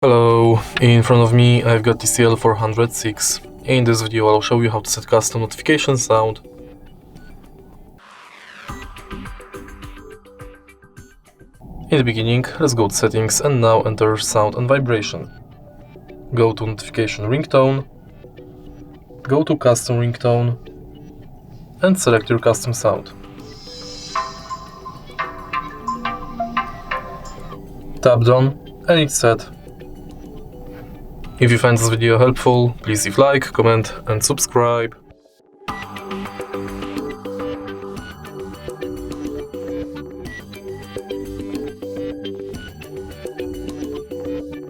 Hello, in front of me I've got TCL 406. In this video I'll show you how to set custom notification sound. In the beginning, let's go to settings and now enter sound and vibration. Go to notification ringtone, go to custom ringtone and select your custom sound. Tap done and it's set. If you find this video helpful, please leave like, comment and subscribe.